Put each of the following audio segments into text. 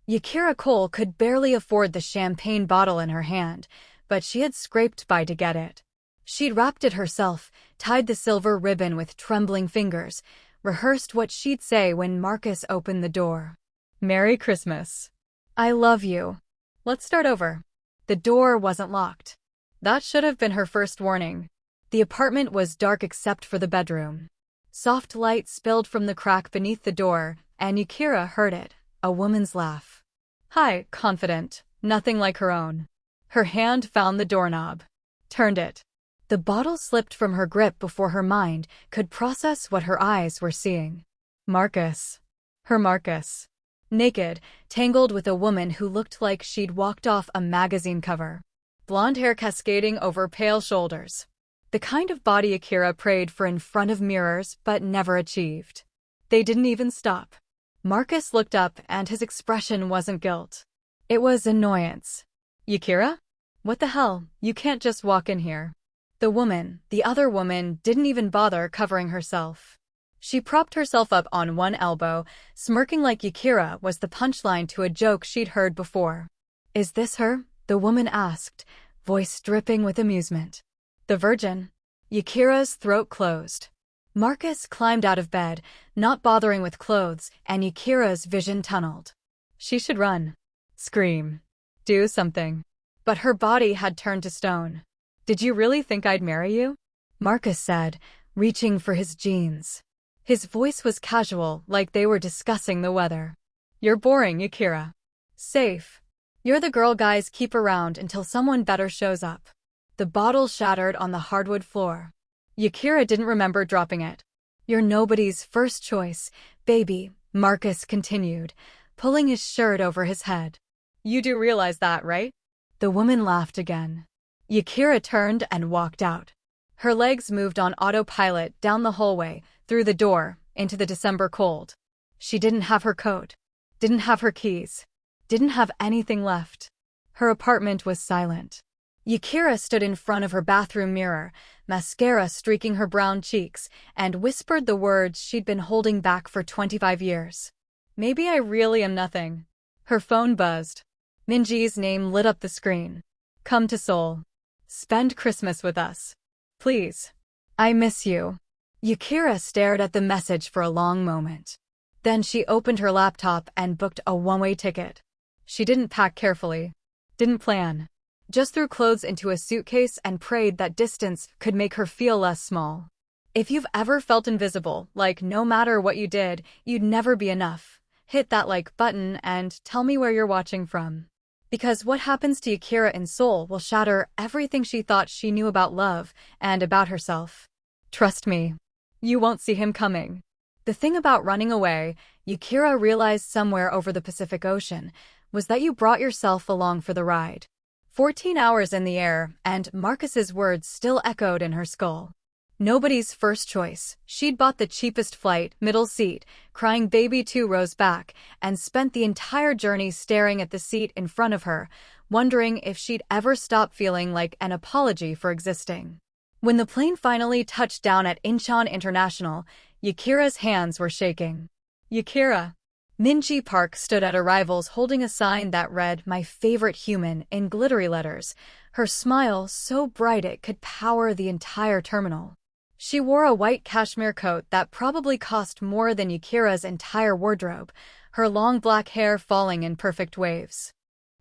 Yakira Cole could barely afford the champagne bottle in her hand, but she had scraped by to get it. She'd wrapped it herself, tied the silver ribbon with trembling fingers, rehearsed what she'd say when Marcus opened the door. "Merry Christmas. I love you. Let's start over." The door wasn't locked. That should have been her first warning. The apartment was dark except for the bedroom. Soft light spilled from the crack beneath the door, and Yakira heard it, a woman's laugh. High, confident, nothing like her own. Her hand found the doorknob. Turned it. The bottle slipped from her grip before her mind could process what her eyes were seeing. Marcus. Her Marcus. Naked, tangled with a woman who looked like she'd walked off a magazine cover. Blonde hair cascading over pale shoulders. The kind of body Yakira prayed for in front of mirrors but never achieved. They didn't even stop. Marcus looked up and his expression wasn't guilt. It was annoyance. "Yakira? What the hell, you can't just walk in here." The other woman, didn't even bother covering herself. She propped herself up on one elbow, smirking like Yakira was the punchline to a joke she'd heard before. "Is this her?" the woman asked, voice dripping with amusement. "The Virgin?" Yakira's throat closed. Marcus climbed out of bed, not bothering with clothes, and Yakira's vision tunneled. She should run. Scream. Do something. But her body had turned to stone. "Did you really think I'd marry you?" Marcus said, reaching for his jeans. His voice was casual, like they were discussing the weather. "You're boring, Yakira. Safe. You're the girl guys keep around until someone better shows up." The bottle shattered on the hardwood floor. Yakira didn't remember dropping it. "You're nobody's first choice, baby," Marcus continued, pulling his shirt over his head. "You do realize that, right?" The woman laughed again. Yakira turned and walked out. Her legs moved on autopilot down the hallway, through the door, into the December cold. She didn't have her coat. Didn't have her keys. Didn't have anything left. Her apartment was silent. Yakira stood in front of her bathroom mirror, mascara streaking her brown cheeks, and whispered the words she'd been holding back for 25 years. "Maybe I really am nothing." Her phone buzzed. Minji's name lit up the screen. "Come to Seoul. Spend Christmas with us. Please. I miss you." Yakira stared at the message for a long moment. Then she opened her laptop and booked a one-way ticket. She didn't pack carefully. Didn't plan. Just threw clothes into a suitcase and prayed that distance could make her feel less small. If you've ever felt invisible, like no matter what you did, you'd never be enough, hit that like button and tell me where you're watching from. Because what happens to Yakira in Seoul will shatter everything she thought she knew about love and about herself. Trust me. You won't see him coming. The thing about running away, Yakira realized somewhere over the Pacific Ocean, was that you brought yourself along for the ride. 14 hours in the air, and Marcus's words still echoed in her skull. Nobody's first choice. She'd bought the cheapest flight, middle seat, crying baby 2 rows back, and spent the entire journey staring at the seat in front of her, wondering if she'd ever stop feeling like an apology for existing. When the plane finally touched down at Incheon International, Yakira's hands were shaking. "Yakira." Minji Park stood at arrivals holding a sign that read, "My favorite human," in glittery letters, her smile so bright it could power the entire terminal. She wore a white cashmere coat that probably cost more than Yakira's entire wardrobe, her long black hair falling in perfect waves.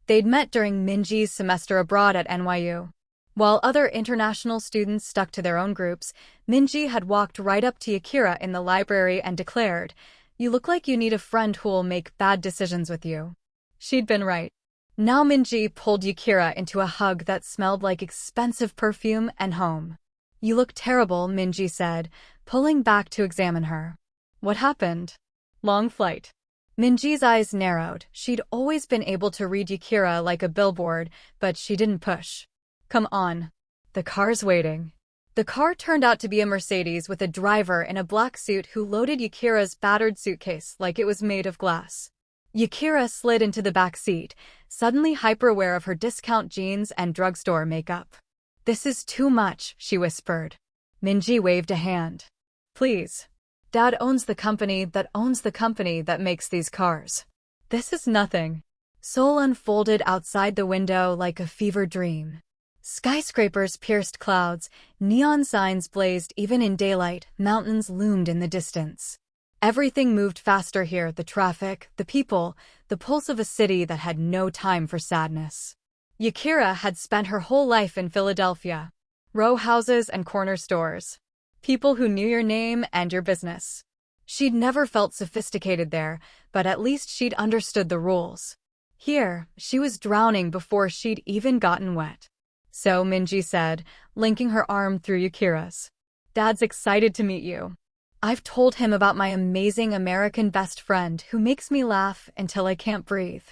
They'd met during Minji's semester abroad at NYU. While other international students stuck to their own groups, Minji had walked right up to Yakira in the library and declared, "You look like you need a friend who'll make bad decisions with you." She'd been right. Now Minji pulled Yakira into a hug that smelled like expensive perfume and home. "You look terrible," Minji said, pulling back to examine her. "What happened?" "Long flight." Minji's eyes narrowed. She'd always been able to read Yakira like a billboard, but she didn't push. "Come on. The car's waiting." The car turned out to be a Mercedes with a driver in a black suit who loaded Yakira's battered suitcase like it was made of glass. Yakira slid into the back seat, suddenly hyper-aware of her discount jeans and drugstore makeup. "This is too much," she whispered. Minji waved a hand. "Please. Dad owns the company that makes these cars. This is nothing." Seoul unfolded outside the window like a fever dream. Skyscrapers pierced clouds, neon signs blazed even in daylight, mountains loomed in the distance. Everything moved faster here, the traffic, the people, the pulse of a city that had no time for sadness. Yakira had spent her whole life in Philadelphia. Row houses and corner stores. People who knew your name and your business. She'd never felt sophisticated there, but at least she'd understood the rules. Here, she was drowning before she'd even gotten wet. So, Minji said, linking her arm through Yakira's. Dad's excited to meet you. I've told him about my amazing American best friend who makes me laugh until I can't breathe.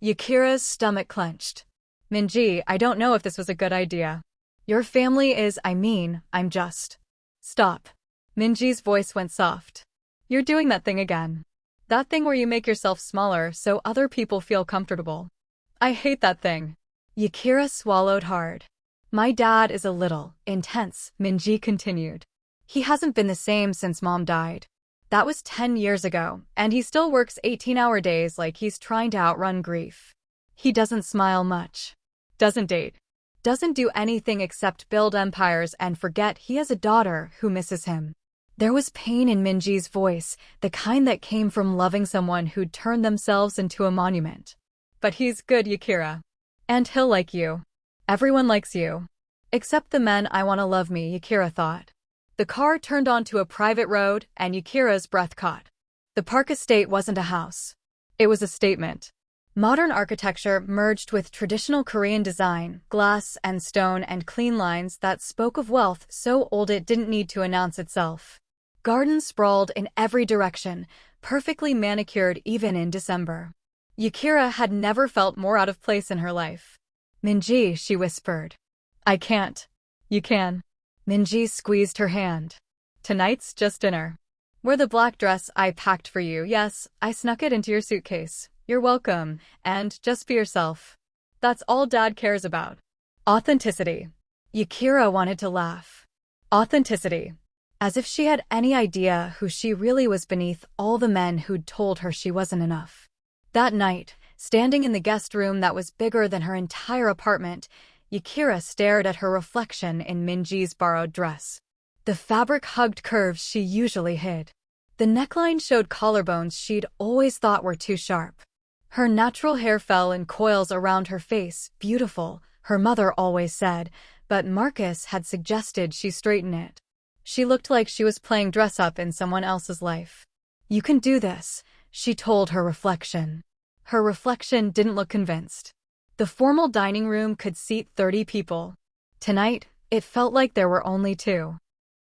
Yakira's stomach clenched. Minji, I don't know if this was a good idea. Your family is, I'm just. Stop. Minji's voice went soft. You're doing that thing again. That thing where you make yourself smaller so other people feel comfortable. I hate that thing. Yakira swallowed hard. My dad is a little intense, Minji continued. He hasn't been the same since Mom died. That was 10 years ago, and he still works 18-hour days like he's trying to outrun grief. He doesn't smile much. Doesn't date. Doesn't do anything except build empires and forget he has a daughter who misses him. There was pain in Minji's voice, the kind that came from loving someone who'd turned themselves into a monument. But he's good, Yakira. And he'll like you. Everyone likes you. Except the men I want to love me, Yakira thought. The car turned onto a private road, and Yakira's breath caught. The Park Estate wasn't a house. It was a statement. Modern architecture merged with traditional Korean design, glass and stone and clean lines that spoke of wealth so old it didn't need to announce itself. Gardens sprawled in every direction, perfectly manicured even in December. Yakira had never felt more out of place in her life. Minji, she whispered. I can't. You can. Minji squeezed her hand. Tonight's just dinner. Wear the black dress I packed for you. Yes, I snuck it into your suitcase. You're welcome, and just be yourself. That's all Dad cares about. Authenticity. Yakira wanted to laugh. Authenticity. As if she had any idea who she really was beneath all the men who'd told her she wasn't enough. That night, standing in the guest room that was bigger than her entire apartment, Yakira stared at her reflection in Minji's borrowed dress. The fabric hugged curves she usually hid. The neckline showed collarbones she'd always thought were too sharp. Her natural hair fell in coils around her face, beautiful, her mother always said, but Marcus had suggested she straighten it. She looked like she was playing dress-up in someone else's life. You can do this, she told her reflection. Her reflection didn't look convinced. The formal dining room could seat 30 people. Tonight, it felt like there were only 2.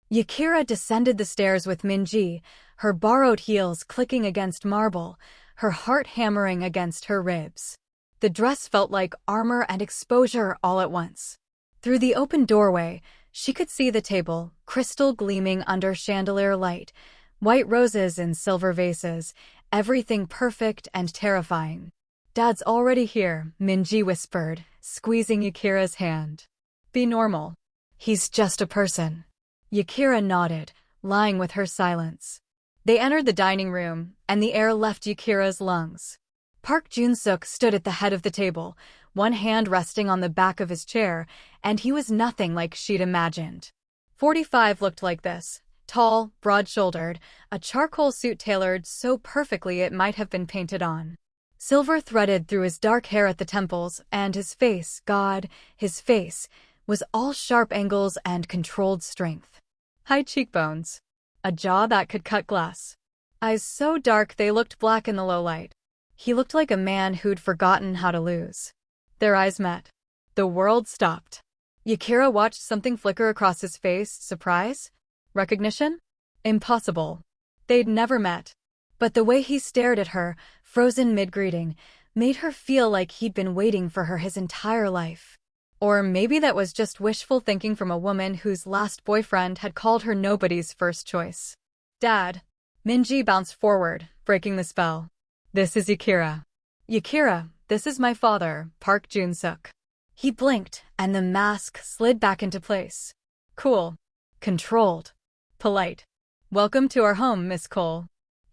Yakira descended the stairs with Minji, her borrowed heels clicking against marble, her heart hammering against her ribs. The dress felt like armor and exposure all at once. Through the open doorway, she could see the table, crystal gleaming under chandelier light, white roses in silver vases, everything perfect and terrifying. Dad's already here, Minji whispered, squeezing Yakira's hand. Be normal. He's just a person. Yakira nodded, lying with her silence. They entered the dining room, and the air left Yakira's lungs. Park Joon-seok stood at the head of the table, one hand resting on the back of his chair, and he was nothing like she'd imagined. 45 looked like this. Tall, broad-shouldered, a charcoal suit tailored so perfectly it might have been painted on. Silver threaded through his dark hair at the temples, and his face, his face, was all sharp angles and controlled strength. High cheekbones. A jaw that could cut glass. Eyes so dark they looked black in the low light. He looked like a man who'd forgotten how to lose. Their eyes met. The world stopped. Yakira watched something flicker across his face. Surprise? Recognition? Impossible. They'd never met. But the way he stared at her, frozen mid-greeting, made her feel like he'd been waiting for her his entire life. Or maybe that was just wishful thinking from a woman whose last boyfriend had called her nobody's first choice. Dad. Minji bounced forward, breaking the spell. This is Yakira. Yakira, this is my father, Park Joon-seok. He blinked, and the mask slid back into place. Cool. Controlled. Polite. Welcome to our home, Miss Cole.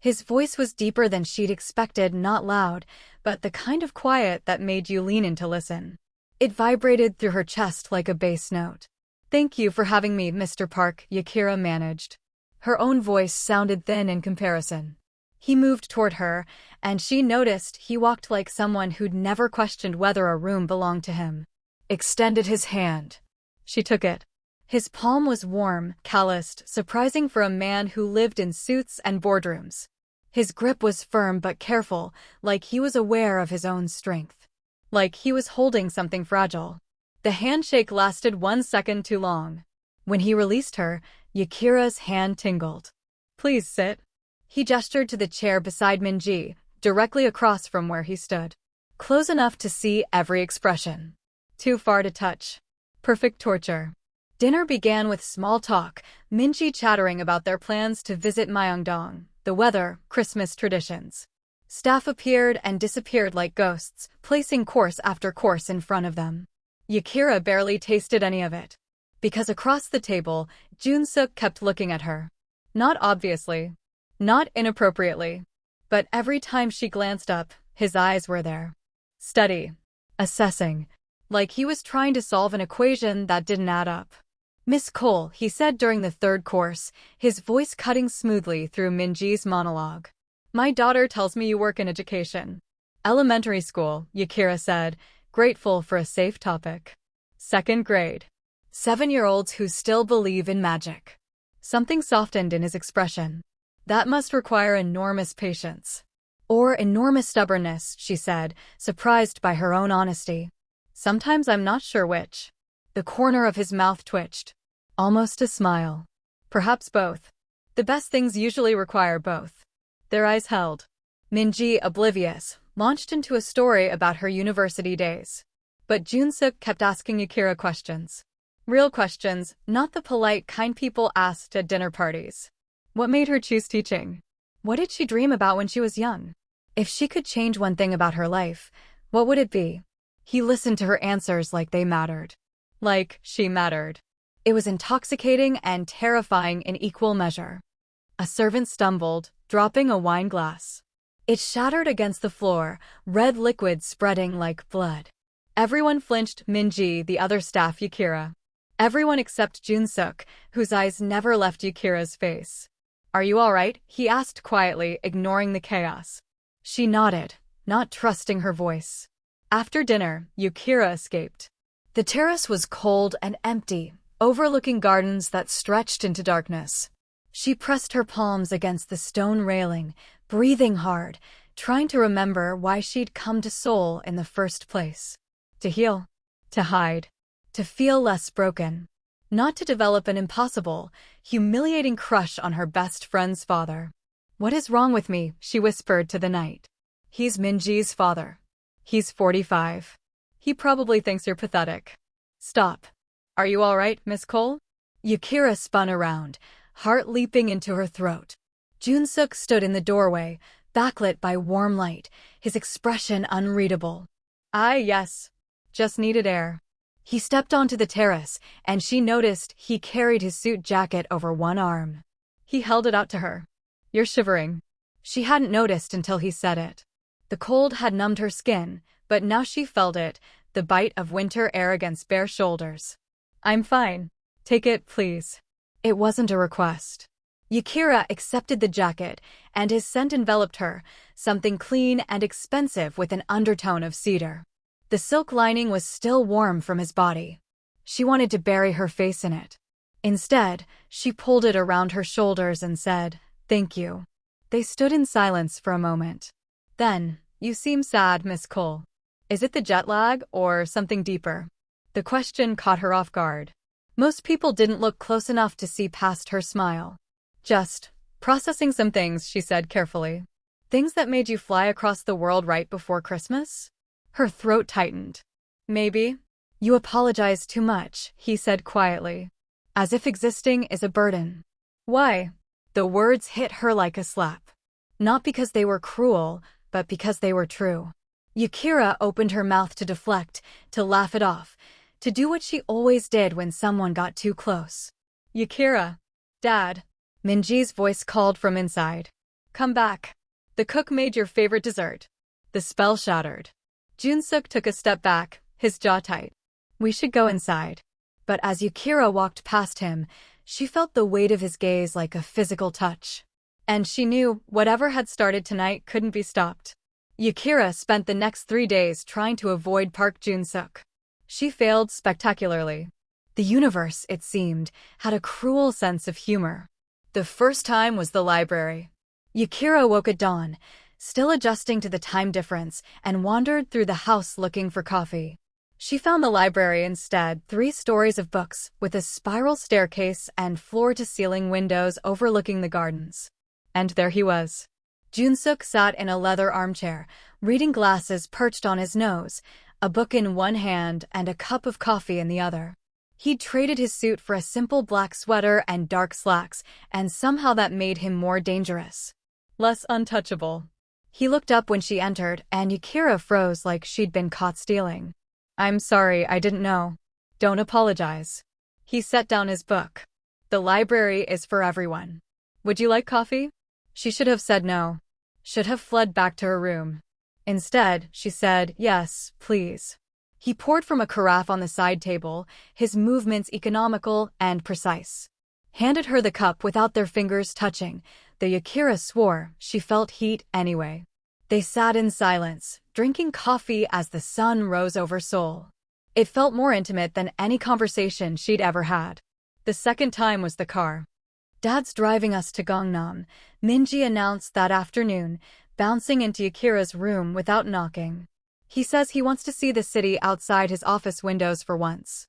His voice was deeper than she'd expected, not loud, but the kind of quiet that made you lean in to listen. It vibrated through her chest like a bass note. "Thank you for having me, Mr. Park," Yakira managed. Her own voice sounded thin in comparison. He moved toward her, and she noticed he walked like someone who'd never questioned whether a room belonged to him. Extended his hand. She took it. His palm was warm, calloused, surprising for a man who lived in suits and boardrooms. His grip was firm but careful, like he was aware of his own strength. Like he was holding something fragile. The handshake lasted 1 second too long. When he released her, Yakira's hand tingled. "Please sit." He gestured to the chair beside Minji, directly across from where he stood. Close enough to see every expression. Too far to touch. Perfect torture. Dinner began with small talk, Minji chattering about their plans to visit Myeongdong, the weather, Christmas traditions. Staff appeared and disappeared like ghosts, placing course after course in front of them. Yakira barely tasted any of it. Because across the table, Joon-seok kept looking at her. Not obviously. Not inappropriately. But every time she glanced up, his eyes were there. Steady. Assessing. Like he was trying to solve an equation that didn't add up. "Miss Cole," he said during the third course, his voice cutting smoothly through Minji's monologue. "My daughter tells me you work in education." "Elementary school," Yakira said, grateful for a safe topic. "Second grade." 7-year-olds who still believe in magic. Something softened in his expression. "That must require enormous patience." "Or enormous stubbornness," she said, surprised by her own honesty. "Sometimes I'm not sure which." The corner of his mouth twitched. Almost a smile. "Perhaps both. The best things usually require both." Their eyes held. Minji, oblivious, launched into a story about her university days. But Joon-seok kept asking Yakira questions. Real questions, not the polite kind people asked at dinner parties. What made her choose teaching? What did she dream about when she was young? If she could change one thing about her life, what would it be? He listened to her answers like they mattered. Like she mattered. It was intoxicating and terrifying in equal measure. A servant stumbled, dropping a wine glass. It shattered against the floor, red liquid spreading like blood. Everyone flinched, Minji, the other staff, Yakira. Everyone except Joon-seok, whose eyes never left Yakira's face. "Are you all right?" he asked quietly, ignoring the chaos. She nodded, not trusting her voice. After dinner, Yakira escaped. The terrace was cold and empty, overlooking gardens that stretched into darkness. She pressed her palms against the stone railing, breathing hard, trying to remember why she'd come to Seoul in the first place. To heal. To hide. To feel less broken. Not to develop an impossible, humiliating crush on her best friend's father. "What is wrong with me?" she whispered to the night. "He's Minji's father. He's 45. He probably thinks you're pathetic." "Stop. Are you all right, Miss Cole?" Yakira spun around, heart leaping into her throat. Joon-seok stood in the doorway, backlit by warm light, his expression unreadable. Yes. Just needed air." He stepped onto the terrace, and she noticed he carried his suit jacket over one arm. He held it out to her. "You're shivering." She hadn't noticed until he said it. The cold had numbed her skin, but now she felt it, the bite of winter air against bare shoulders. "I'm fine. Take it, please." It wasn't a request. Yakira accepted the jacket, and his scent enveloped her, something clean and expensive with an undertone of cedar. The silk lining was still warm from his body. She wanted to bury her face in it. Instead, she pulled it around her shoulders and said, "Thank you." They stood in silence for a moment. Then, "You seem sad, Miss Cole. Is it the jet lag or something deeper?" The question caught her off guard. Most people didn't look close enough to see past her smile. "Just processing some things," she said carefully. "Things that made you fly across the world right before Christmas?" Her throat tightened. "Maybe." "You apologize too much," he said quietly. "As if existing is a burden." "Why?" The words hit her like a slap. Not because they were cruel, but because they were true. Yakira opened her mouth to deflect, to laugh it off, to do what she always did when someone got too close. "Yakira." "Dad." Minji's voice called from inside. Come back. The cook made your favorite dessert. The spell shattered. Joon-seok took a step back, his jaw tight. We should go inside. But as Yakira walked past him, she felt the weight of his gaze like a physical touch. And she knew whatever had started tonight couldn't be stopped. Yakira spent the next 3 days trying to avoid Park Joon-seok. She failed spectacularly. The universe, it seemed, had a cruel sense of humor. The first time was the library. Yakira woke at dawn, still adjusting to the time difference, and wandered through the house looking for coffee. She found the library instead, 3 stories of books, with a spiral staircase and floor-to-ceiling windows overlooking the gardens. And there he was. Joon-seok sat in a leather armchair, reading glasses perched on his nose, a book in one hand and a cup of coffee in the other. He'd traded his suit for a simple black sweater and dark slacks, and somehow that made him more dangerous. Less untouchable. He looked up when she entered, and Yakira froze like she'd been caught stealing. I'm sorry, I didn't know. Don't apologize. He set down his book. The library is for everyone. Would you like coffee? She should have said no. Should have fled back to her room. Instead, she said, yes, please. He poured from a carafe on the side table, his movements economical and precise. Handed her the cup without their fingers touching, though Yakira swore she felt heat anyway. They sat in silence, drinking coffee as the sun rose over Seoul. It felt more intimate than any conversation she'd ever had. The second time was the car. Dad's driving us to Gangnam, Minji announced that afternoon, bouncing into Yakira's room without knocking. He says he wants to see the city outside his office windows for once.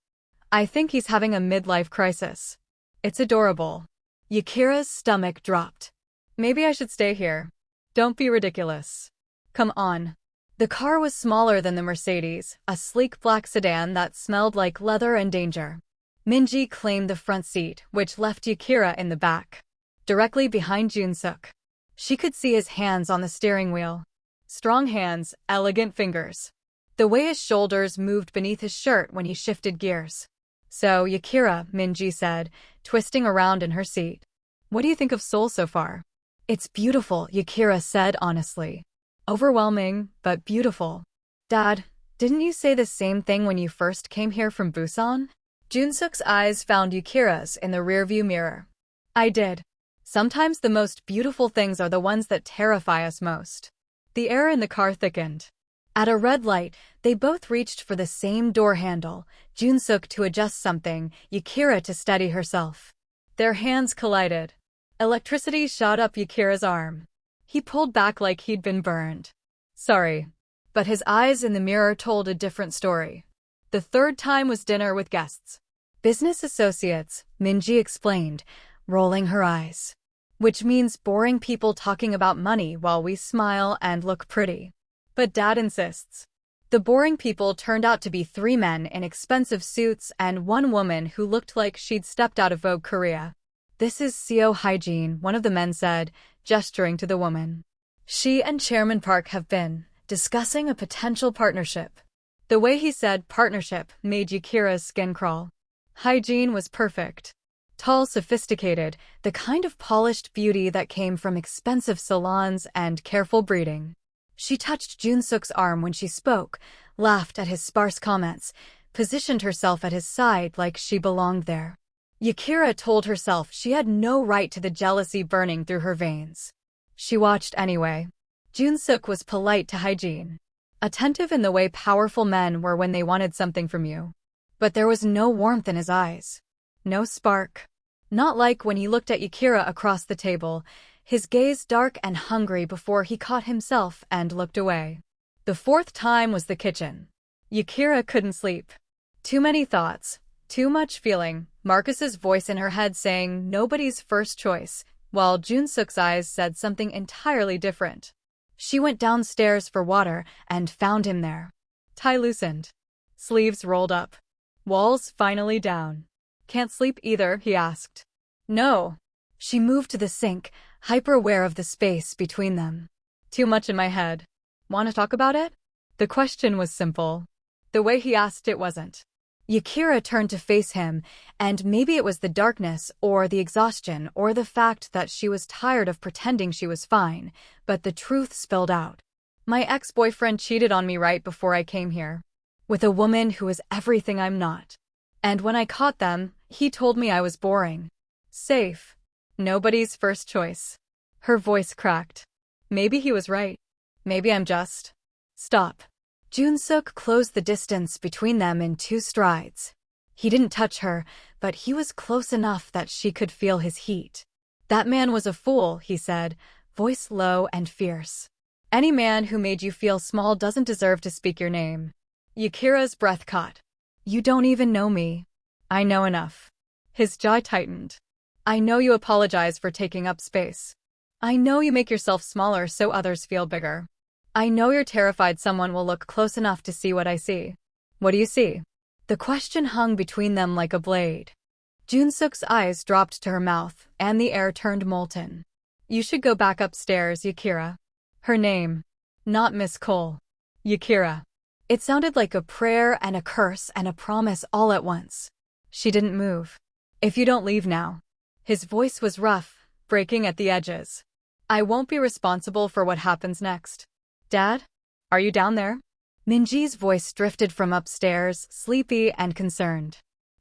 I think he's having a midlife crisis. It's adorable. Yakira's stomach dropped. Maybe I should stay here. Don't be ridiculous. Come on. The car was smaller than the Mercedes, a sleek black sedan that smelled like leather and danger. Minji claimed the front seat, which left Yakira in the back. Directly behind Joon-seok. She could see his hands on the steering wheel. Strong hands, elegant fingers. The way his shoulders moved beneath his shirt when he shifted gears. So, Yakira, Minji said, twisting around in her seat. What do you think of Seoul so far? It's beautiful, Yakira said honestly. Overwhelming, but beautiful. Dad, didn't you say the same thing when you first came here from Busan? Joon-seok's eyes found Yakira's in the rearview mirror. I did. Sometimes the most beautiful things are the ones that terrify us most. The air in the car thickened. At a red light, they both reached for the same door handle, Joon-seok to adjust something, Yakira to steady herself. Their hands collided. Electricity shot up Yakira's arm. He pulled back like he'd been burned. Sorry. But his eyes in the mirror told a different story. The third time was dinner with guests. Business associates, Minji explained, rolling her eyes. Which means boring people talking about money while we smile and look pretty. But Dad insists. The boring people turned out to be 3 men in expensive suits and 1 woman who looked like she'd stepped out of Vogue Korea. This is CO Hygiene, one of the men said, gesturing to the woman. She and Chairman Park have been discussing a potential partnership. The way he said partnership made Yakira's skin crawl. Hygiene was perfect. Tall, sophisticated, the kind of polished beauty that came from expensive salons and careful breeding. She touched Joon-seok's arm when she spoke, laughed at his sparse comments, positioned herself at his side like she belonged there. Yakira told herself she had no right to the jealousy burning through her veins. She watched anyway. Joon-seok was polite to Hygiene. Attentive in the way powerful men were when they wanted something from you. But there was no warmth in his eyes. No spark. Not like when he looked at Yakira across the table, his gaze dark and hungry before he caught himself and looked away. The 4th time was the kitchen. Yakira couldn't sleep. Too many thoughts, too much feeling, Marcus's voice in her head saying nobody's first choice, while Joon-seok's eyes said something entirely different. She went downstairs for water and found him there. Tie loosened. Sleeves rolled up. Walls finally down. Can't sleep either, he asked. No. She moved to the sink, hyper-aware of the space between them. Too much in my head. Want to talk about it? The question was simple. The way he asked it wasn't. Yakira turned to face him, and maybe it was the darkness or the exhaustion or the fact that she was tired of pretending she was fine, but the truth spilled out. My ex-boyfriend cheated on me right before I came here. With a woman who is everything I'm not. And when I caught them, he told me I was boring. Safe. Nobody's first choice. Her voice cracked. Maybe he was right. Maybe I'm just. Stop. Joon-seok closed the distance between them in 2 strides. He didn't touch her, but he was close enough that she could feel his heat. That man was a fool, he said, voice low and fierce. Any man who made you feel small doesn't deserve to speak your name. Yakira's breath caught. You don't even know me. I know enough. His jaw tightened. I know you apologize for taking up space. I know you make yourself smaller so others feel bigger. I know you're terrified someone will look close enough to see what I see. What do you see? The question hung between them like a blade. Joon-seok's eyes dropped to her mouth, and the air turned molten. You should go back upstairs, Yakira. Her name. Not Miss Cole. Yakira. It sounded like a prayer and a curse and a promise all at once. She didn't move. If you don't leave now. His voice was rough, breaking at the edges. I won't be responsible for what happens next. Dad? Are you down there? Minji's voice drifted from upstairs, sleepy and concerned.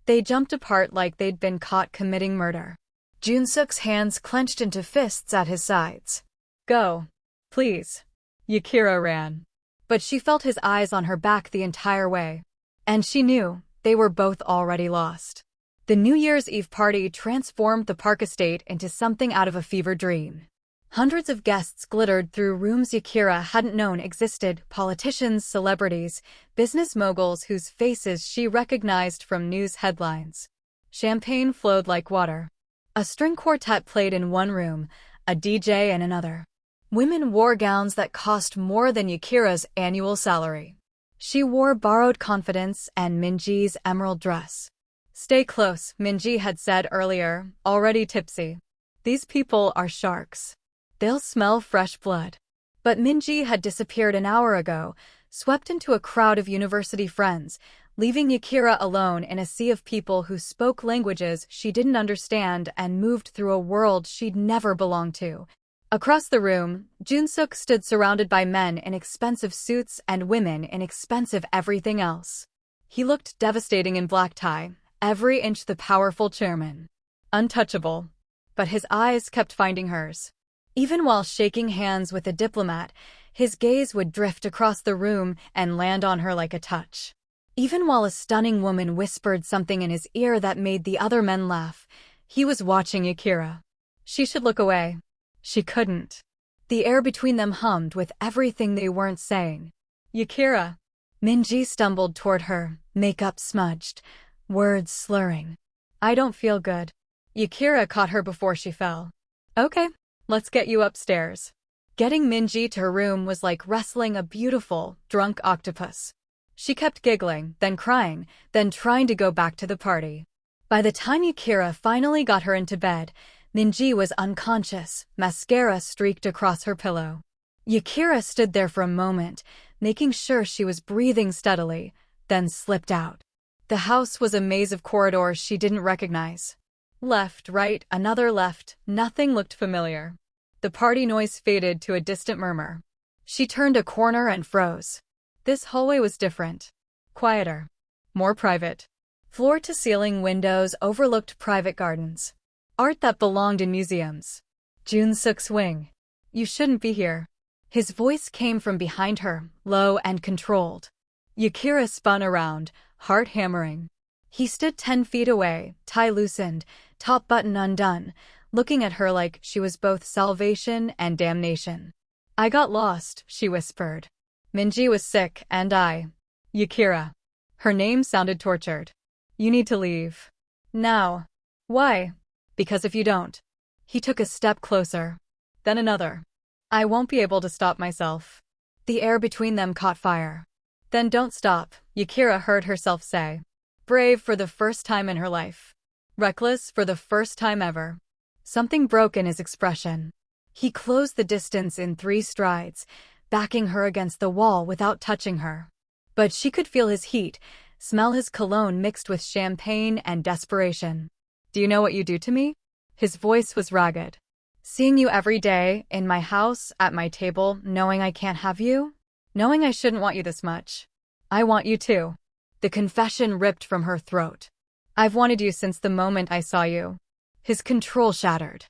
They jumped apart like they'd been caught committing murder. Joon-seok's hands clenched into fists at his sides. Go. Please. Yakira ran. But she felt his eyes on her back the entire way. And she knew they were both already lost. The New Year's Eve party transformed the Park estate into something out of a fever dream. Hundreds of guests glittered through rooms Yakira hadn't known existed, politicians, celebrities, business moguls whose faces she recognized from news headlines. Champagne flowed like water. A string quartet played in one room, a DJ in another. Women wore gowns that cost more than Yakira's annual salary. She wore borrowed confidence and Minji's emerald dress. Stay close, Minji had said earlier, already tipsy. These people are sharks. They'll smell fresh blood. But Minji had disappeared an hour ago, swept into a crowd of university friends, leaving Yakira alone in a sea of people who spoke languages she didn't understand and moved through a world she'd never belonged to. Across the room, Joon-seok stood surrounded by men in expensive suits and women in expensive everything else. He looked devastating in black tie, every inch the powerful chairman. Untouchable. But his eyes kept finding hers. Even while shaking hands with a diplomat, his gaze would drift across the room and land on her like a touch. Even while a stunning woman whispered something in his ear that made the other men laugh, he was watching Yakira. She should look away. She couldn't. The air between them hummed with everything they weren't saying. Yakira. Minji stumbled toward her, makeup smudged, words slurring. I don't feel good. Yakira caught her before she fell. Okay. Let's get you upstairs. Getting Minji to her room was like wrestling a beautiful, drunk octopus. She kept giggling, then crying, then trying to go back to the party. By the time Yakira finally got her into bed, Minji was unconscious, mascara streaked across her pillow. Yakira stood there for a moment, making sure she was breathing steadily, then slipped out. The house was a maze of corridors she didn't recognize. Left, right, another left, nothing looked familiar. The party noise faded to a distant murmur. She turned a corner and froze. This hallway was different. Quieter. More private. Floor-to-ceiling windows overlooked private gardens. Art that belonged in museums. Joon-seok's wing. You shouldn't be here. His voice came from behind her, low and controlled. Yakira spun around, heart hammering. He stood 10 feet away, tie loosened, top button undone, looking at her like she was both salvation and damnation. I got lost, she whispered. Minji was sick, and I. Yakira. Her name sounded tortured. You need to leave. Now. Why? Because if you don't. He took a step closer. Then another. I won't be able to stop myself. The air between them caught fire. Then don't stop, Yakira heard herself say. Brave for the first time in her life. Reckless for the first time ever. Something broke in his expression. He closed the distance in 3 strides, backing her against the wall without touching her. But she could feel his heat, smell his cologne mixed with champagne and desperation. Do you know what you do to me? His voice was ragged. Seeing you every day, in my house, at my table, knowing I can't have you? Knowing I shouldn't want you this much. I want you too. The confession ripped from her throat. I've wanted you since the moment I saw you. His control shattered.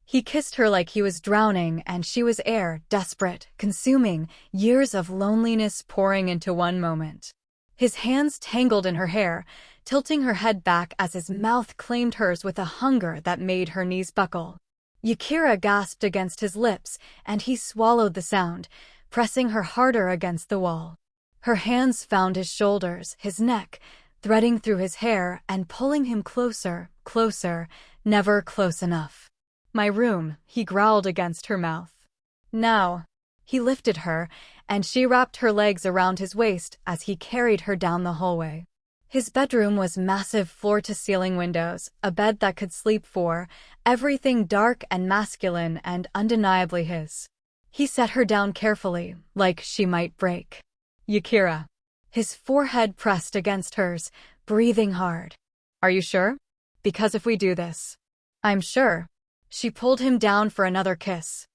He kissed her like he was drowning, and she was air, desperate, consuming, years of loneliness pouring into one moment. His hands tangled in her hair, tilting her head back as his mouth claimed hers with a hunger that made her knees buckle. Yakira gasped against his lips, and he swallowed the sound, pressing her harder against the wall. Her hands found his shoulders, his neck, threading through his hair and pulling him closer, closer, never close enough. My room, he growled against her mouth. Now. He lifted her, and she wrapped her legs around his waist as he carried her down the hallway. His bedroom was massive floor-to-ceiling windows, a bed that could sleep four, everything dark and masculine and undeniably his. He set her down carefully, like she might break. Yakira. His forehead pressed against hers, breathing hard. Are you sure? Because if we do this. I'm sure. She pulled him down for another kiss.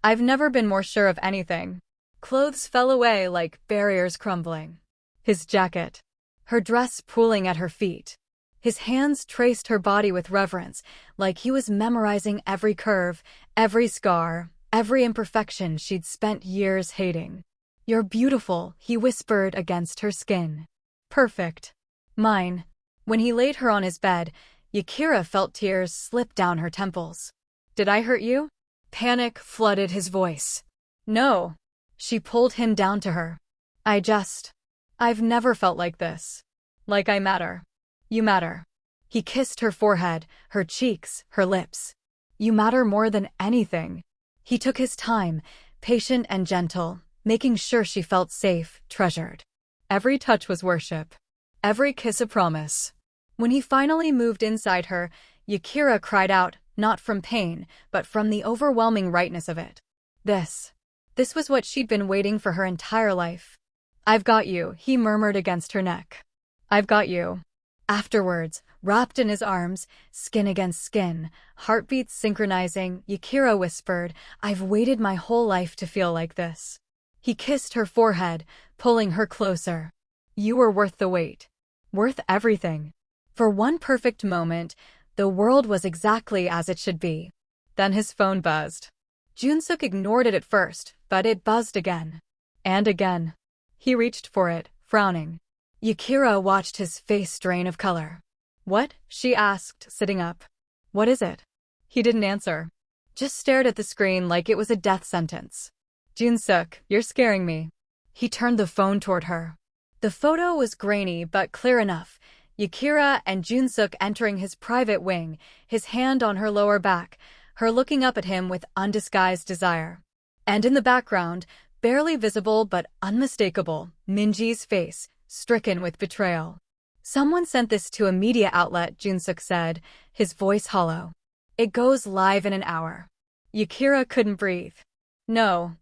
I've never been more sure of anything. Clothes fell away like barriers crumbling. His jacket. Her dress pooling at her feet. His hands traced her body with reverence, like he was memorizing every curve, every scar, every imperfection she'd spent years hating. You're beautiful, he whispered against her skin. Perfect. Mine. When he laid her on his bed, Yakira felt tears slip down her temples. Did I hurt you? Panic flooded his voice. No. She pulled him down to her. I've never felt like this. Like I matter. You matter. He kissed her forehead, her cheeks, her lips. You matter more than anything. He took his time, patient and gentle, making sure she felt safe, treasured. Every touch was worship. Every kiss a promise. When he finally moved inside her, Yakira cried out, not from pain, but from the overwhelming rightness of it. This was what she'd been waiting for her entire life. I've got you, he murmured against her neck. I've got you. Afterwards, wrapped in his arms, skin against skin, heartbeats synchronizing, Yakira whispered, I've waited my whole life to feel like this. He kissed her forehead, pulling her closer. You were worth the wait. Worth everything. For one perfect moment, the world was exactly as it should be. Then his phone buzzed. Joon-seok ignored it at first, but it buzzed again. And again. He reached for it, frowning. Yakira watched his face drain of color. What? She asked, sitting up. What is it? He didn't answer. Just stared at the screen like it was a death sentence. Joon-seok, you're scaring me. He turned the phone toward her. The photo was grainy but clear enough. Yakira and Joon-seok entering his private wing, his hand on her lower back, her looking up at him with undisguised desire. And in the background, barely visible but unmistakable, Minji's face, stricken with betrayal. Someone sent this to a media outlet, Joon-seok said, his voice hollow. It goes live in an hour. Yakira couldn't breathe. No,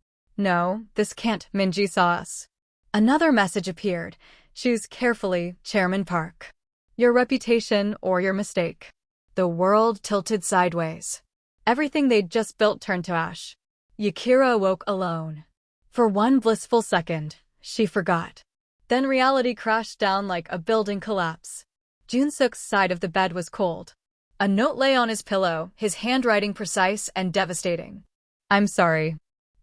this can't. Minji saw us. Another message appeared. Choose carefully, Chairman Park. Your reputation or your mistake. The world tilted sideways. Everything they'd just built turned to ash. Yakira awoke alone. For one blissful second, she forgot. Then reality crashed down like a building collapse. Joon-seok's side of the bed was cold. A note lay on his pillow, his handwriting precise and devastating. I'm sorry.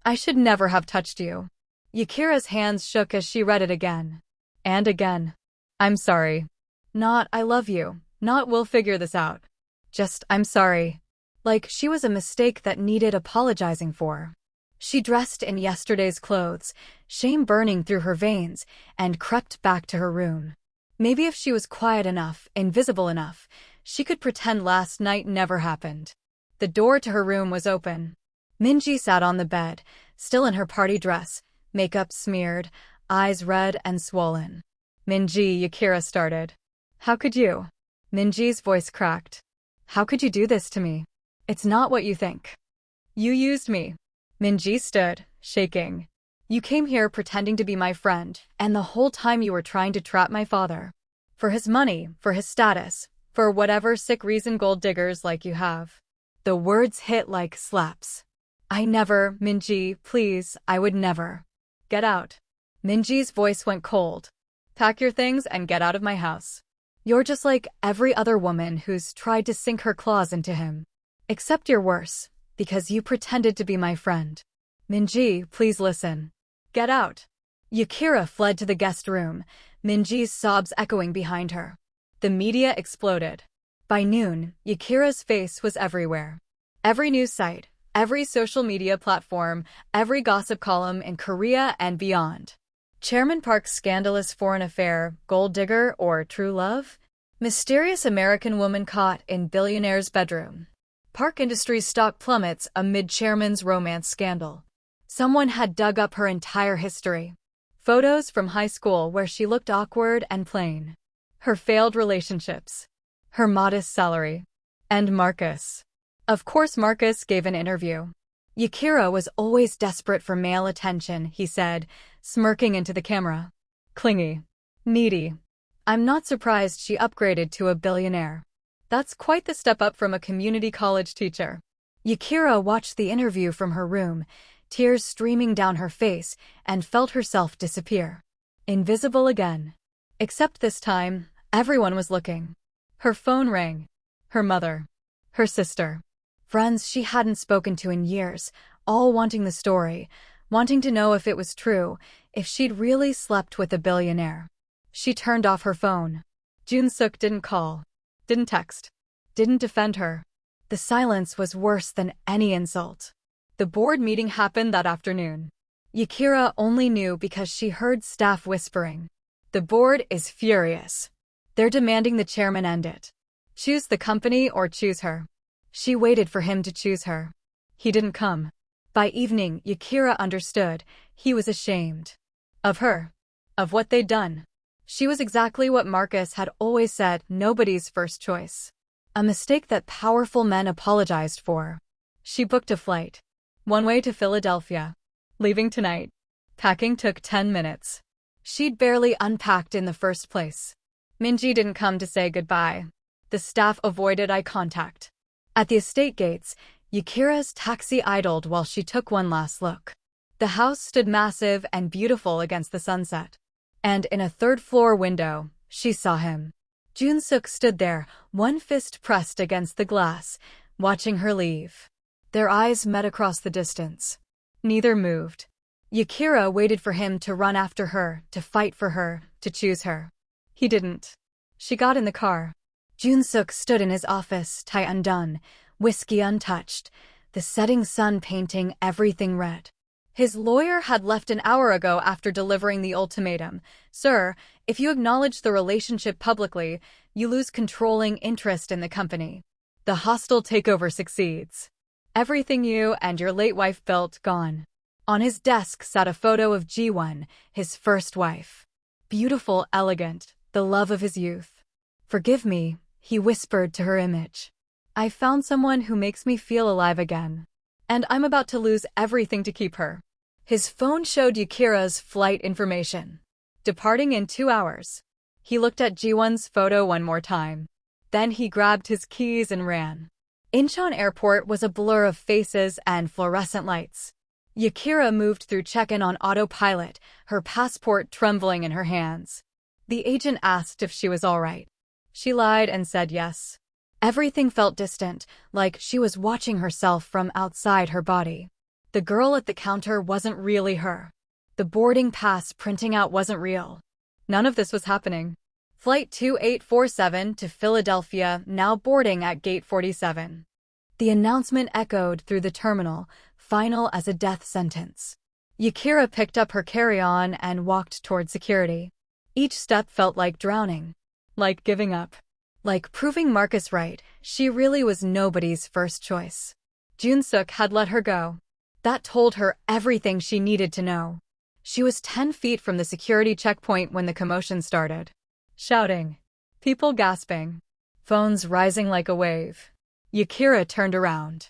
I should never have touched you. Yakira's hands shook as she read it again. And again. I'm sorry. Not, I love you. Not, we'll figure this out. Just, I'm sorry. Like she was a mistake that needed apologizing for. She dressed in yesterday's clothes, shame burning through her veins, and crept back to her room. Maybe if she was quiet enough, invisible enough, she could pretend last night never happened. The door to her room was open. Minji sat on the bed, still in her party dress, makeup smeared, eyes red and swollen. Minji, Yakira started. How could you? Minji's voice cracked. How could you do this to me? It's not what you think. You used me. Minji stood, shaking. You came here pretending to be my friend, and the whole time you were trying to trap my father. For his money, for his status, for whatever sick reason gold diggers like you have. The words hit like slaps. I never, Minji, please, I would never. Get out. Minji's voice went cold. Pack your things and get out of my house. You're just like every other woman who's tried to sink her claws into him. Except you're worse, because you pretended to be my friend. Minji, please listen. Get out. Yakira fled to the guest room, Minji's sobs echoing behind her. The media exploded. By noon, Yakira's face was everywhere. Every news site, every social media platform, every gossip column in Korea and beyond. Chairman Park's scandalous foreign affair, gold digger or true love? Mysterious American woman caught in billionaire's bedroom. Park Industries stock plummets amid chairman's romance scandal. Someone had dug up her entire history. Photos from high school where she looked awkward and plain. Her failed relationships. Her modest salary. And Marcus. Of course Marcus gave an interview. Yakira was always desperate for male attention, he said, smirking into the camera. Clingy. Needy. I'm not surprised she upgraded to a billionaire. That's quite the step up from a community college teacher. Yakira watched the interview from her room, tears streaming down her face, and felt herself disappear. Invisible again. Except this time, everyone was looking. Her phone rang. Her mother. Her sister. Friends she hadn't spoken to in years, all wanting the story, wanting to know if it was true, if she'd really slept with a billionaire. She turned off her phone. Joon-seok didn't call. Didn't text. Didn't defend her. The silence was worse than any insult. The board meeting happened that afternoon. Yakira only knew because she heard staff whispering. The board is furious. They're demanding the chairman end it. Choose the company or choose her. She waited for him to choose her. He didn't come. By evening, Yakira understood. He was ashamed. Of her. Of what they'd done. She was exactly what Marcus had always said, nobody's first choice. A mistake that powerful men apologized for. She booked a flight. One way to Philadelphia. Leaving tonight. Packing took 10 minutes. She'd barely unpacked in the first place. Minji didn't come to say goodbye. The staff avoided eye contact. At the estate gates, Yakira's taxi idled while she took one last look. The house stood massive and beautiful against the sunset. And in a third-floor window, she saw him. Joon-seok stood there, one fist pressed against the glass, watching her leave. Their eyes met across the distance. Neither moved. Yakira waited for him to run after her, to fight for her, to choose her. He didn't. She got in the car. Joon-seok stood in his office, tie undone, whiskey untouched, the setting sun painting everything red. His lawyer had left an hour ago after delivering the ultimatum. Sir, if you acknowledge the relationship publicly, you lose controlling interest in the company. The hostile takeover succeeds. Everything you and your late wife built, gone. On his desk sat a photo of Ji-won, his first wife. Beautiful, elegant, the love of his youth. Forgive me, he whispered to her image. I found someone who makes me feel alive again. And I'm about to lose everything to keep her. His phone showed Yakira's flight information. Departing in 2 hours. He looked at Ji-won's photo one more time. Then he grabbed his keys and ran. Incheon Airport was a blur of faces and fluorescent lights. Yakira moved through check-in on autopilot, her passport trembling in her hands. The agent asked if she was all right. She lied and said yes. Everything felt distant, like she was watching herself from outside her body. The girl at the counter wasn't really her. The boarding pass printing out wasn't real. None of this was happening. Flight 2847 to Philadelphia, now boarding at Gate 47. The announcement echoed through the terminal, final as a death sentence. Yakira picked up her carry-on and walked toward security. Each step felt like drowning. Like giving up. Like proving Marcus right, she really was nobody's first choice. Joon-seok had let her go. That told her everything she needed to know. She was 10 feet from the security checkpoint when the commotion started. Shouting. People gasping. Phones rising like a wave. Yakira turned around.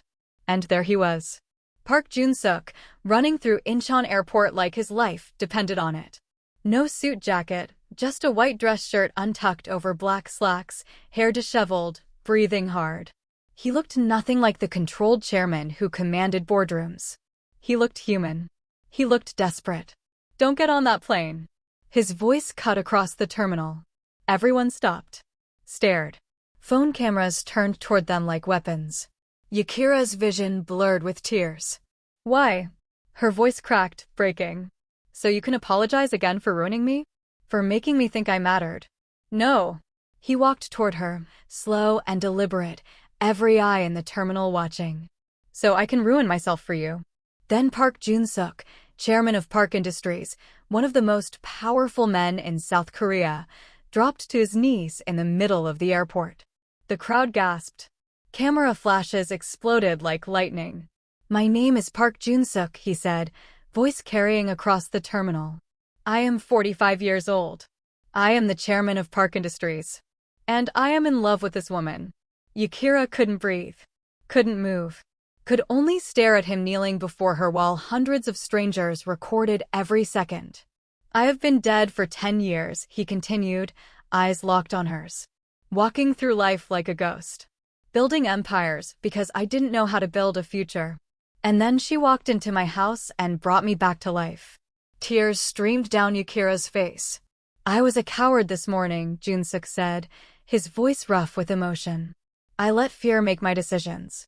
And there he was. Park Joon-seok, running through Incheon Airport like his life depended on it. No suit jacket, Just a white dress shirt untucked over black slacks, hair disheveled, breathing hard. He looked nothing like the controlled chairman who commanded boardrooms. He looked human. He looked desperate. "Don't get on that plane." His voice cut across the terminal. Everyone stopped. Stared. Phone cameras turned toward them like weapons. Yakira's vision blurred with tears. "Why?" Her voice cracked, breaking. "So you can apologize again for ruining me? For making me think I mattered?" "No." He walked toward her, slow and deliberate, every eye in the terminal watching. "So I can ruin myself for you." Then Park Joon-seok, chairman of Park Industries, one of the most powerful men in South Korea, dropped to his knees in the middle of the airport. The crowd gasped. Camera flashes exploded like lightning. "My name is Park Joon-seok," he said, voice carrying across the terminal. "I am 45 years old. I am the chairman of Park Industries. And I am in love with this woman." Yakira couldn't breathe, couldn't move, could only stare at him kneeling before her while hundreds of strangers recorded every second. "I have been dead for 10 years, he continued, eyes locked on hers. "Walking through life like a ghost. Building empires because I didn't know how to build a future. And then she walked into my house and brought me back to life." Tears streamed down Yakira's face. "I was a coward this morning," Joon-seok said, his voice rough with emotion. "I let fear make my decisions.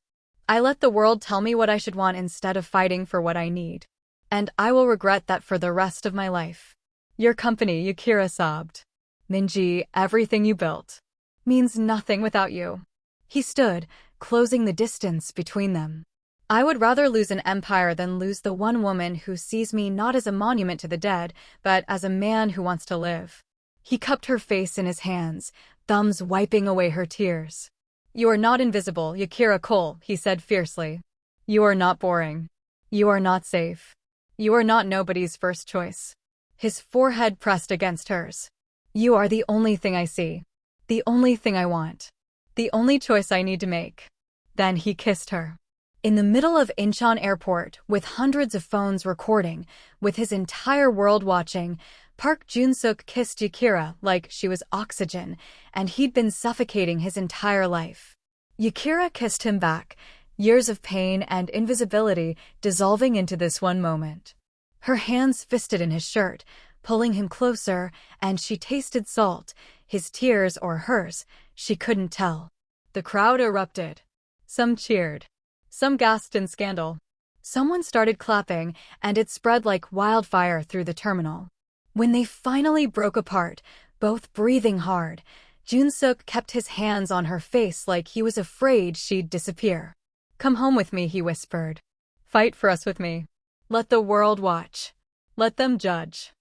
I let the world tell me what I should want instead of fighting for what I need. And I will regret that for the rest of my life." "Your company," Yakira sobbed. "Minji, everything you built means nothing without you." He stood, closing the distance between them. "I would rather lose an empire than lose the one woman who sees me not as a monument to the dead, but as a man who wants to live." He cupped her face in his hands, thumbs wiping away her tears. "You are not invisible, Yakira Cole," he said fiercely. "You are not boring. You are not safe. You are not nobody's first choice." His forehead pressed against hers. "You are the only thing I see. The only thing I want. The only choice I need to make." Then he kissed her. In the middle of Incheon Airport, with hundreds of phones recording, with his entire world watching, Park Joon-seok kissed Yakira like she was oxygen, and he'd been suffocating his entire life. Yakira kissed him back, years of pain and invisibility dissolving into this one moment. Her hands fisted in his shirt, pulling him closer, and she tasted salt, his tears or hers, she couldn't tell. The crowd erupted. Some cheered. Some gasped in scandal. Someone started clapping, and it spread like wildfire through the terminal. When they finally broke apart, both breathing hard, Joon-seok kept his hands on her face like he was afraid she'd disappear. "Come home with me," he whispered. "Fight for us with me. Let the world watch. Let them judge.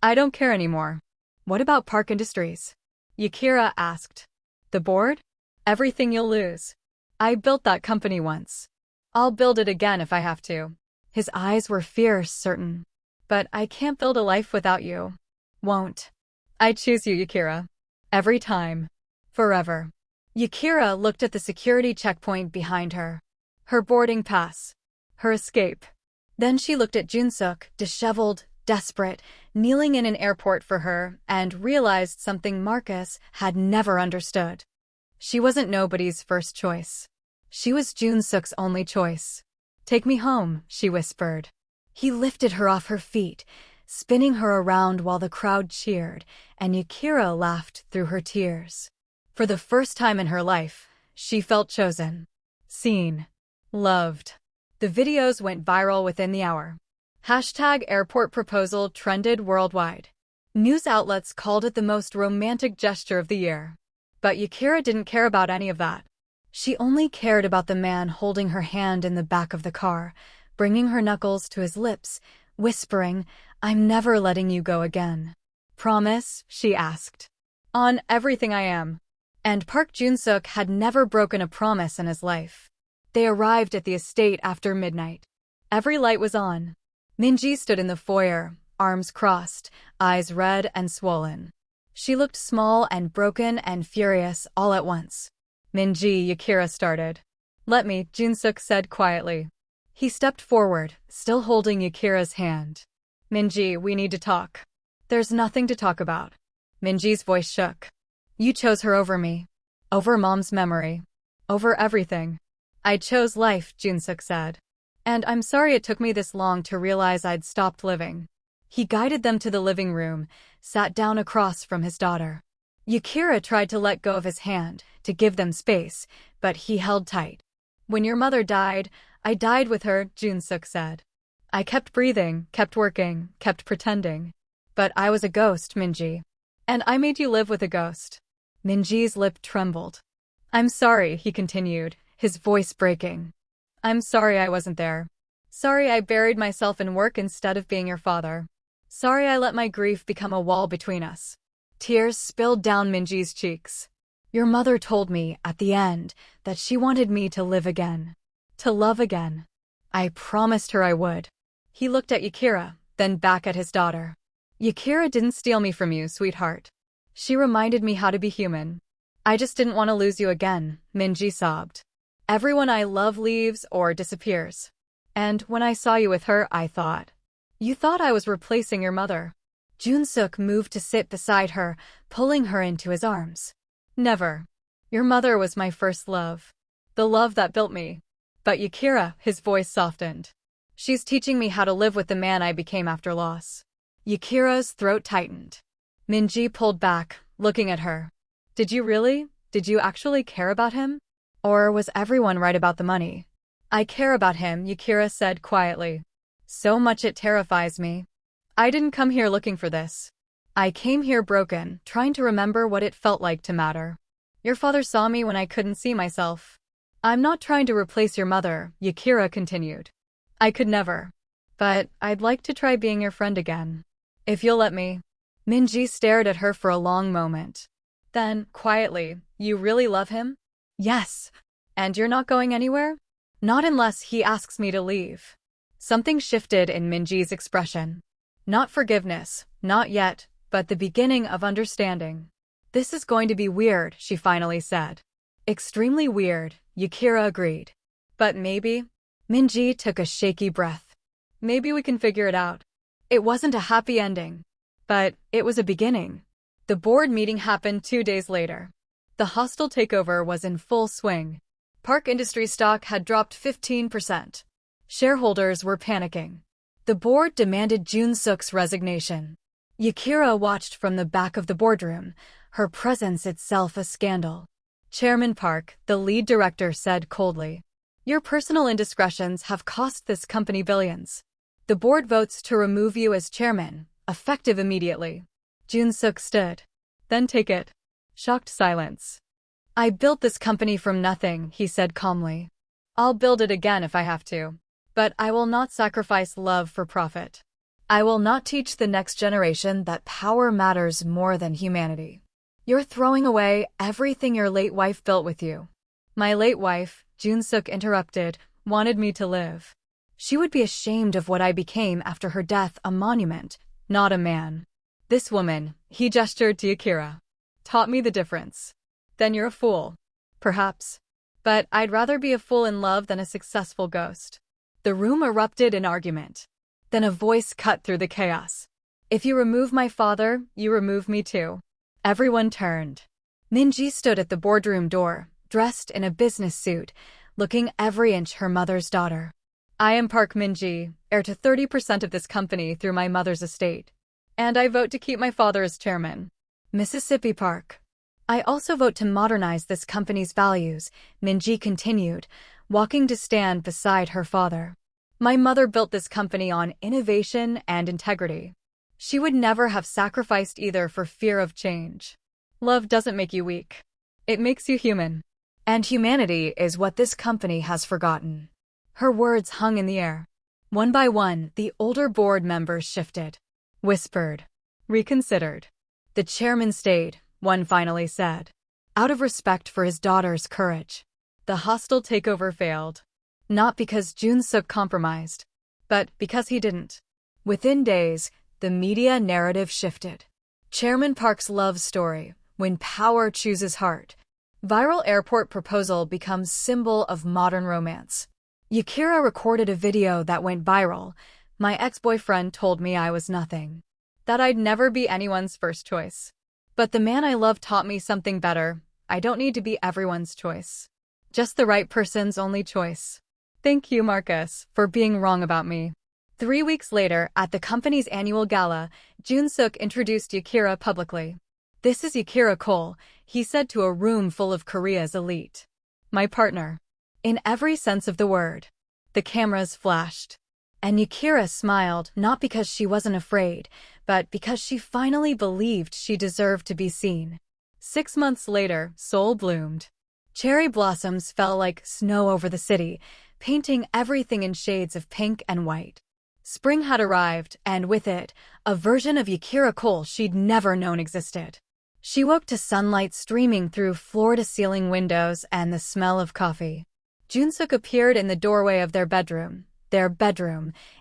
I don't care anymore." "What about Park Industries?" Yakira asked. "The board? Everything you'll lose. I built that company once. I'll build it again if I have to." His eyes were fierce, certain. "But I can't build a life without you." "Won't. I choose you, Yakira. Every time. Forever." Yakira looked at the security checkpoint behind her. Her boarding pass. Her escape. Then she looked at Joon-seok, disheveled, desperate, kneeling in an airport for her, and realized something Marcus had never understood. She wasn't nobody's first choice. She was Joon-seok's only choice. "Take me home," she whispered. He lifted her off her feet, spinning her around while the crowd cheered, and Yakira laughed through her tears. For the first time in her life, she felt chosen, seen, loved. The videos went viral within the hour. #airport proposal trended worldwide. News outlets called it the most romantic gesture of the year. But Yakira didn't care about any of that. She only cared about the man holding her hand in the back of the car, bringing her knuckles to his lips, whispering, "I'm never letting you go again." "Promise?" she asked. "On everything I am." And Park Joon-seok had never broken a promise in his life. They arrived at the estate after midnight. Every light was on. Minji stood in the foyer, arms crossed, eyes red and swollen. She looked small and broken and furious all at once. "Minji," Yakira started. "Let me," Joon-seok said quietly. He stepped forward, still holding Yakira's hand. "Minji, we need to talk." "There's nothing to talk about." Minji's voice shook. You chose her over me. Over Mom's memory. Over everything. I chose life, Joon-seok said. And I'm sorry it took me this long to realize I'd stopped living. He guided them to the living room, sat down across from his daughter. Yakira tried to let go of his hand, to give them space, but he held tight. When your mother died, I died with her, Joon-seok said. I kept breathing, kept working, kept pretending. But I was a ghost, Minji. And I made you live with a ghost. Minji's lip trembled. I'm sorry, he continued, his voice breaking. I'm sorry I wasn't there. Sorry I buried myself in work instead of being your father. Sorry I let my grief become a wall between us. Tears spilled down Minji's cheeks. Your mother told me, at the end, that she wanted me to live again. To love again. I promised her I would. He looked at Yakira, then back at his daughter. Yakira didn't steal me from you, sweetheart. She reminded me how to be human. I just didn't want to lose you again, Minji sobbed. Everyone I love leaves or disappears. And when I saw you with her, I thought. You thought I was replacing your mother. Joon-seok moved to sit beside her, pulling her into his arms. Never. Your mother was my first love. The love that built me. But Yakira, his voice softened. She's teaching me how to live with the man I became after loss. Yakira's throat tightened. Minji pulled back, looking at her. Did you really? Did you actually care about him? Or was everyone right about the money? I care about him, Yakira said quietly. So much it terrifies me. I didn't come here looking for this. I came here broken, trying to remember what it felt like to matter. Your father saw me when I couldn't see myself. I'm not trying to replace your mother, Yakira continued. I could never. But I'd like to try being your friend again. If you'll let me. Minji stared at her for a long moment. Then, quietly, you really love him? Yes. And you're not going anywhere? Not unless he asks me to leave. Something shifted in Minji's expression. Not forgiveness, not yet, but the beginning of understanding. This is going to be weird, she finally said. Extremely weird, Yakira agreed. But maybe? Minji took a shaky breath. Maybe we can figure it out. It wasn't a happy ending. But it was a beginning. The board meeting happened 2 days later. The hostile takeover was in full swing. Park Industries stock had dropped 15%. Shareholders were panicking. The board demanded Joon-seok's resignation. Yakira watched from the back of the boardroom, her presence itself a scandal. Chairman Park, the lead director, said coldly, your personal indiscretions have cost this company billions. The board votes to remove you as chairman, effective immediately. Joon-seok stood. Then take it. Shocked silence. I built this company from nothing, he said calmly. I'll build it again if I have to. But I will not sacrifice love for profit. I will not teach the next generation that power matters more than humanity. You're throwing away everything your late wife built with you. My late wife, Joon-seok interrupted, wanted me to live. She would be ashamed of what I became after her death, a monument, not a man. This woman, he gestured to Yakira, taught me the difference. Then you're a fool. Perhaps. But I'd rather be a fool in love than a successful ghost. The room erupted in argument. Then a voice cut through the chaos. If you remove my father, you remove me too. Everyone turned. Minji stood at the boardroom door, dressed in a business suit, looking every inch her mother's daughter. I am Park Minji, heir to 30% of this company through my mother's estate. And I vote to keep my father as chairman. Mississippi Park. I also vote to modernize this company's values, Minji continued, walking to stand beside her father. My mother built this company on innovation and integrity. She would never have sacrificed either for fear of change. Love doesn't make you weak. It makes you human. And humanity is what this company has forgotten. Her words hung in the air. One by one, the older board members shifted. Whispered. Reconsidered. The chairman stayed, one finally said. Out of respect for his daughter's courage. The hostile takeover failed. Not because Joon-seok compromised, but because he didn't. Within days, the media narrative shifted. Chairman Park's love story, when power chooses heart. Viral airport proposal becomes symbol of modern romance. Yakira recorded a video that went viral. My ex-boyfriend told me I was nothing. That I'd never be anyone's first choice. But the man I love taught me something better. I don't need to be everyone's choice. Just the right person's only choice. Thank you, Marcus, for being wrong about me. 3 weeks later, at the company's annual gala, Joon-seok introduced Yakira publicly. This is Yakira Cole, he said to a room full of Korea's elite. My partner. In every sense of the word. The cameras flashed. And Yakira smiled, not because she wasn't afraid, but because she finally believed she deserved to be seen. 6 months later, Seoul bloomed. Cherry blossoms fell like snow over the city, painting everything in shades of pink and white. Spring had arrived, and with it, a version of Yakira Cole she'd never known existed. She woke to sunlight streaming through floor-to-ceiling windows and the smell of coffee. Joon-seok appeared in the doorway of their bedroom,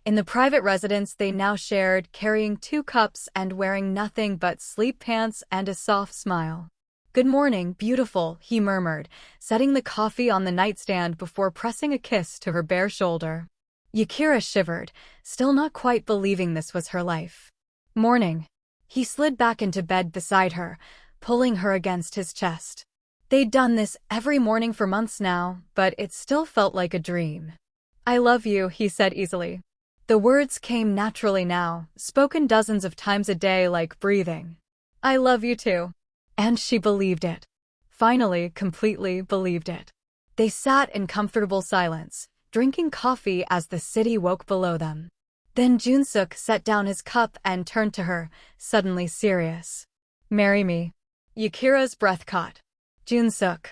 in the private residence they now shared, carrying 2 cups and wearing nothing but sleep pants and a soft smile. Good morning, beautiful, he murmured, setting the coffee on the nightstand before pressing a kiss to her bare shoulder. Yakira shivered, still not quite believing this was her life. Morning. He slid back into bed beside her, pulling her against his chest. They'd done this every morning for months now, but it still felt like a dream. I love you, he said easily. The words came naturally now, spoken dozens of times a day like breathing. I love you too. And she believed it. Finally, completely believed it. They sat in comfortable silence, drinking coffee as the city woke below them. Then Joon-seok set down his cup and turned to her, suddenly serious. Marry me. Yakira's breath caught. Joon-seok.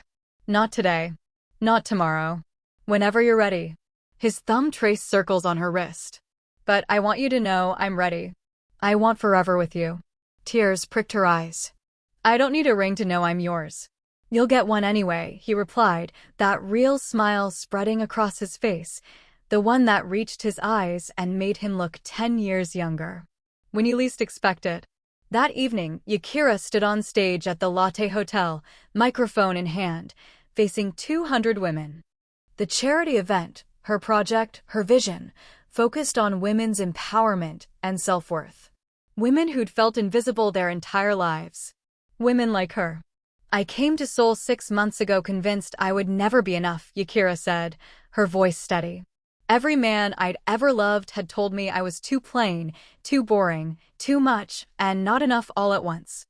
Not today. Not tomorrow. Whenever you're ready. His thumb traced circles on her wrist. But I want you to know I'm ready. I want forever with you. Tears pricked her eyes. I don't need a ring to know I'm yours. You'll get one anyway, he replied, that real smile spreading across his face, the one that reached his eyes and made him look 10 years younger. When you least expect it. That evening, Yakira stood on stage at the Latte Hotel, microphone in hand, facing 200 women. The charity event, her project, her vision, focused on women's empowerment and self-worth. Women who'd felt invisible their entire lives. Women like her. I came to Seoul 6 months ago convinced I would never be enough, Yakira said, her voice steady. Every man I'd ever loved had told me I was too plain, too boring, too much, and not enough all at once.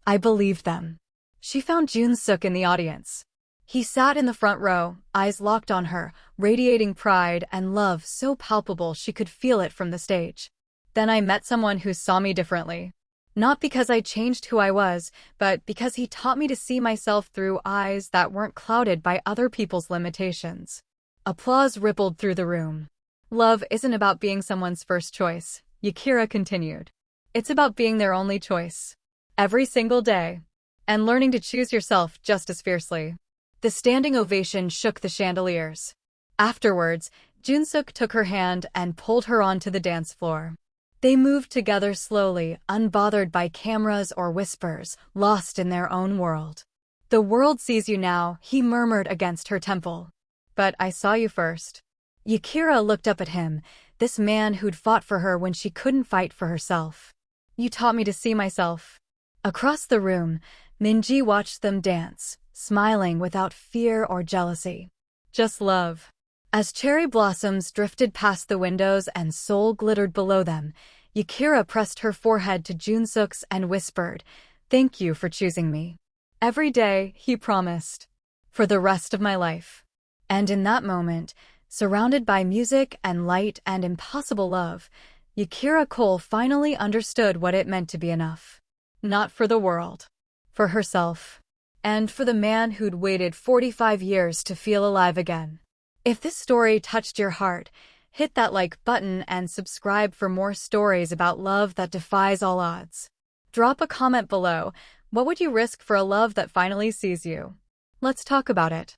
I believed them. She found Joon-seok in the audience. He sat in the front row, eyes locked on her, radiating pride and love so palpable she could feel it from the stage. Then I met someone who saw me differently. Not because I changed who I was, but because he taught me to see myself through eyes that weren't clouded by other people's limitations. Applause rippled through the room. Love isn't about being someone's first choice, Yakira continued. It's about being their only choice. Every single day. And learning to choose yourself just as fiercely. The standing ovation shook the chandeliers. Afterwards, Joon-seok took her hand and pulled her onto the dance floor. They moved together slowly, unbothered by cameras or whispers, lost in their own world. The world sees you now, he murmured against her temple. But I saw you first. Yakira looked up at him, this man who'd fought for her when she couldn't fight for herself. You taught me to see myself. Across the room, Minji watched them dance, smiling without fear or jealousy. Just love. As cherry blossoms drifted past the windows and Seoul glittered below them, Yakira pressed her forehead to Joon-seok's and whispered, "Thank you for choosing me. Every day," he promised. "For the rest of my life." And in that moment, surrounded by music and light and impossible love, Yakira Cole finally understood what it meant to be enough. Not for the world. For herself. And for the man who'd waited 45 years to feel alive again. If this story touched your heart, hit that like button and subscribe for more stories about love that defies all odds. Drop a comment below. What would you risk for a love that finally sees you? Let's talk about it.